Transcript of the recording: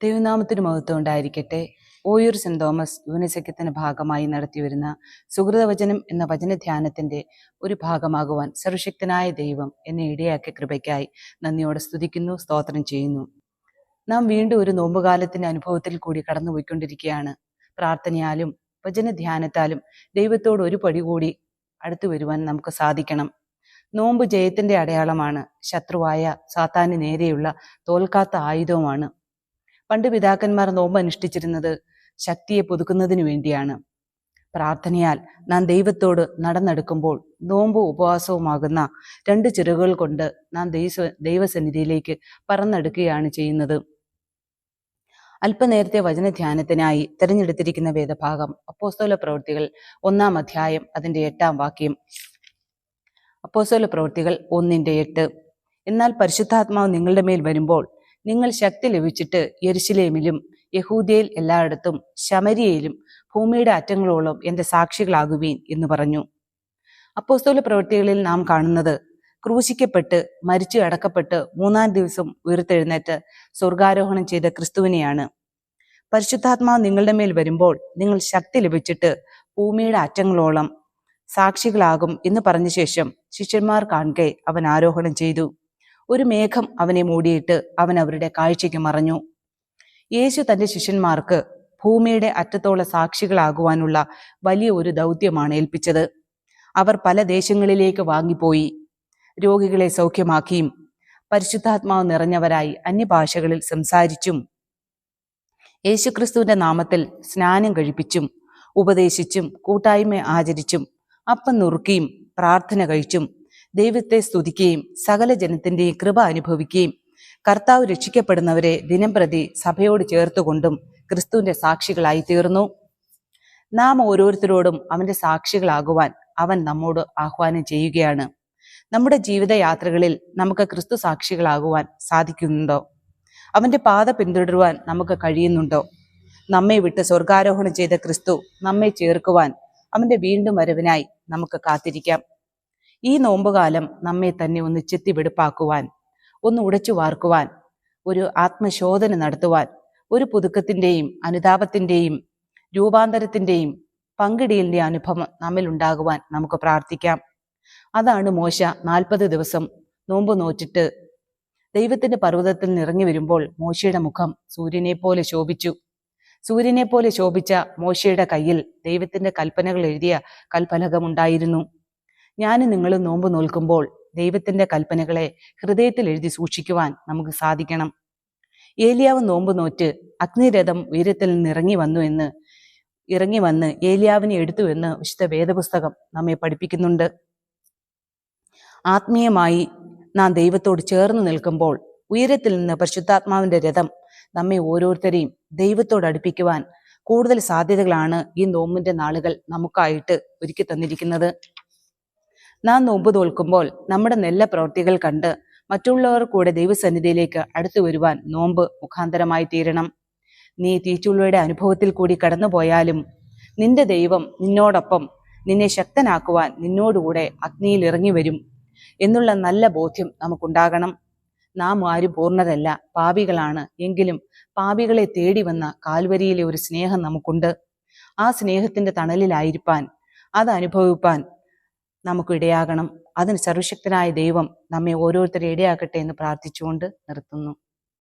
ദൈവനാമത്തിന് മഹത്വം ഉണ്ടായിരിക്കട്ടെ. ഓയൂർ സെന്റ് തോമസ് യൂണിസെക്കത്തിന്റെ ഭാഗമായി നടത്തിവരുന്ന സുഹൃതവചനം എന്ന വചനധ്യാനത്തിന്റെ ഒരു ഭാഗമാകുവാൻ സർവശക്തനായ ദൈവം എന്നെ ഇടയാക്കിയ കൃപയ്ക്കായി നന്ദിയോടെ സ്തുതിക്കുന്നു, സ്തോത്രം ചെയ്യുന്നു. നാം വീണ്ടും ഒരു നോമ്പുകാലത്തിന്റെ അനുഭവത്തിൽ കൂടി കടന്നുപോയിക്കൊണ്ടിരിക്കുകയാണ്. പ്രാർത്ഥനയാലും വചനധ്യാനത്താലും ദൈവത്തോട് ഒരു പടി കൂടി അടുത്തു വരുവാൻ നമുക്ക് സാധിക്കണം. നോമ്പ് ജയത്തിന്റെ അടയാളമാണ്. ശത്രുവായ സാത്താന് നേരെയുള്ള തോൽക്കാത്ത ആയുധവുമാണ്. പണ്ട് പിതാക്കന്മാർ നോമ്പ് അനുഷ്ഠിച്ചിരുന്നത് ശക്തിയെ പുതുക്കുന്നതിനു വേണ്ടിയാണ്. പ്രാർത്ഥനയാൽ നാം ദൈവത്തോട് നടന്നെടുക്കുമ്പോൾ നോമ്പും ഉപവാസവുമാകുന്ന രണ്ട് ചിറകുകൾ കൊണ്ട് നാം ദൈവസന്നിധിയിലേക്ക് പറന്നെടുക്കുകയാണ് ചെയ്യുന്നത്. അല്പനേരത്തെ വചനധ്യാനത്തിനായി തിരഞ്ഞെടുത്തിരിക്കുന്ന വേദഭാഗം അപ്പോസ്തല പ്രവൃത്തികൾ 1-ാം അധ്യായം അതിന്റെ 8-ാം വാക്യം. അപ്പോസ്തല പ്രവൃത്തികൾ 1:8. എന്നാൽ പരിശുദ്ധാത്മാവ് നിങ്ങളുടെ മേൽ വരുമ്പോൾ നിങ്ങൾ ശക്തി ലഭിച്ചിട്ട് യെരുശലേമിലും യഹൂദ്യയിൽ എല്ലായിടത്തും ശമര്യയിലും ഭൂമിയുടെ അറ്റങ്ങളോളം എന്റെ സാക്ഷികളാകുവീൻ എന്ന് പറഞ്ഞു. അപ്പോസ്തല പ്രവൃത്തികളിൽ നാം കാണുന്നത് ക്രൂശിക്കപ്പെട്ട് മരിച്ചു അടക്കപ്പെട്ട് 3-ാം ദിവസം ഉയർത്തെഴുന്നേറ്റ് സ്വർഗാരോഹണം ചെയ്ത ക്രിസ്തുവിനെയാണ്. പരിശുദ്ധാത്മാവ് നിങ്ങളുടെ മേൽ വരുമ്പോൾ നിങ്ങൾ ശക്തി ലഭിച്ചിട്ട് ഭൂമിയുടെ അറ്റങ്ങളോളം സാക്ഷികളാകും എന്ന് പറഞ്ഞ ശേഷം ശിഷ്യന്മാർ കാണെ അവൻ ആരോഹണം ചെയ്തു. ഒരു മേഘം അവനെ മൂടിയിട്ട് അവൻ അവരുടെ കാഴ്ചയ്ക്ക് മറഞ്ഞു. യേശു തന്റെ ശിഷ്യന്മാർക്ക് ഭൂമിയുടെ അറ്റത്തോളം സാക്ഷികളാകുവാനുള്ള വലിയ ഒരു ദൗത്യമാണ് ഏൽപ്പിച്ചത്. അവർ പല ദേശങ്ങളിലേക്ക് വാങ്ങിപ്പോയി രോഗികളെ സൗഖ്യമാക്കിയും പരിശുദ്ധാത്മാവ് നിറഞ്ഞവരായി അന്യഭാഷകളിൽ സംസാരിച്ചും യേശുക്രിസ്തുവിന്റെ നാമത്തിൽ സ്നാനം കഴിപ്പിച്ചും ഉപദേശിച്ചും കൂട്ടായ്മ ആചരിച്ചും അപ്പം നുറുക്കിയും പ്രാർത്ഥന കഴിച്ചും ദൈവത്തെ സ്തുതിക്കുകയും സകല ജനത്തിന്റെയും കൃപ അനുഭവിക്കുകയും കർത്താവ് രക്ഷിക്കപ്പെടുന്നവരെ ദിനംപ്രതി സഭയോട് ചേർത്തുകൊണ്ടും ക്രിസ്തുവിന്റെ സാക്ഷികളായി തീർന്നു. നാം ഓരോരുത്തരോടും അവന്റെ സാക്ഷികളാകുവാൻ അവൻ നമ്മോട് ആഹ്വാനം ചെയ്യുകയാണ്. നമ്മുടെ ജീവിതയാത്രകളിൽ നമുക്ക് ക്രിസ്തു സാക്ഷികളാകുവാൻ സാധിക്കുന്നുണ്ടോ? അവന്റെ പാത പിന്തുടരുവാൻ നമുക്ക് കഴിയുന്നുണ്ടോ? നമ്മെ വിട്ട് സ്വർഗാരോഹണം ചെയ്ത ക്രിസ്തു നമ്മെ ചേർക്കുവാൻ അവന്റെ വീണ്ടും വരവിനായി നമുക്ക് കാത്തിരിക്കാം. ഈ നോമ്പുകാലം നമ്മെ തന്നെ ഒന്ന് ചെത്തിവെടുപ്പാക്കുവാൻ, ഒന്ന് ഉടച്ചു വാർക്കുവാൻ, ഒരു ആത്മശോധന നടത്തുവാൻ, ഒരു പുതുക്കത്തിന്റെയും അനുതാപത്തിന്റെയും രൂപാന്തരത്തിന്റെയും പങ്കിടലിന്റെ അനുഭവം നമ്മിൽ ഉണ്ടാകുവാൻ നമുക്ക് പ്രാർത്ഥിക്കാം. അതാണ് മോശ 40 ദിവസം നോമ്പ് നോറ്റിട്ട് ദൈവത്തിന്റെ പർവ്വതത്തിൽ നിറങ്ങി വരുമ്പോൾ മോശയുടെ മുഖം സൂര്യനെ പോലെ ശോഭിച്ചു. സൂര്യനെ പോലെ ശോഭിച്ച മോശയുടെ കയ്യിൽ ദൈവത്തിന്റെ കൽപ്പനകൾ എഴുതിയ കൽഫലകമുണ്ടായിരുന്നു. ഞാനും നിങ്ങളും നോമ്പ് നോൽക്കുമ്പോൾ ദൈവത്തിന്റെ കൽപ്പനകളെ ഹൃദയത്തിൽ എഴുതി സൂക്ഷിക്കുവാൻ നമുക്ക് സാധിക്കണം. ഏലിയാവ് നോമ്പ് നോറ്റ് അഗ്നിരഥം ഉയരത്തിൽ നിന്ന് ഇറങ്ങി വന്ന് ഏലിയാവിനെ എടുത്തു എന്ന് വിശുദ്ധ വേദപുസ്തകം നമ്മെ പഠിപ്പിക്കുന്നുണ്ട്. ആത്മീയമായി നാം ദൈവത്തോട് ചേർന്ന് നിൽക്കുമ്പോൾ ഉയരത്തിൽ നിന്ന് പരിശുദ്ധാത്മാവിന്റെ രഥം നമ്മെ ഓരോരുത്തരെയും ദൈവത്തോട് അടുപ്പിക്കുവാൻ കൂടുതൽ സാധ്യതകളാണ് ഈ നോമ്പിന്റെ നാളുകൾ നമുക്കായിട്ട് ഒരുക്കി തന്നിരിക്കുന്നത്. നാം നോമ്പ് തോൽക്കുമ്പോൾ നമ്മുടെ നല്ല പ്രവൃത്തികൾ കണ്ട് മറ്റുള്ളവർ കൂടെ ദൈവസന്നിധിയിലേക്ക് അടുത്തു വരുവാൻ നോമ്പ് മുഖാന്തരമായി തീരണം. നീ തീച്ചുള്ളിയുടെ അനുഭവത്തിൽ കൂടി കടന്നുപോയാലും നിന്റെ ദൈവം നിന്നോടൊപ്പം നിന്നെ ശക്തനാക്കുവാൻ നിന്നോടുകൂടെ അഗ്നിയിൽ ഇറങ്ങി വരും എന്നുള്ള നല്ല ബോധ്യം നമുക്കുണ്ടാകണം. നാം ആരും പൂർണ്ണരല്ല, പാപികളാണ്. എങ്കിലും പാപികളെ തേടി വന്ന കാൽവരിയിലെ ഒരു സ്നേഹം നമുക്കുണ്ട്. ആ സ്നേഹത്തിന്റെ തണലിലായിരിക്കാൻ, അത് അനുഭവിപ്പാൻ നമുക്ക് ഇടയാകണം. അതിന് സർവശക്തനായ ദൈവം നമ്മെ ഓരോരുത്തരെ ഇടയാക്കട്ടെ എന്ന് പ്രാർത്ഥിച്ചുകൊണ്ട് നിർത്തുന്നു.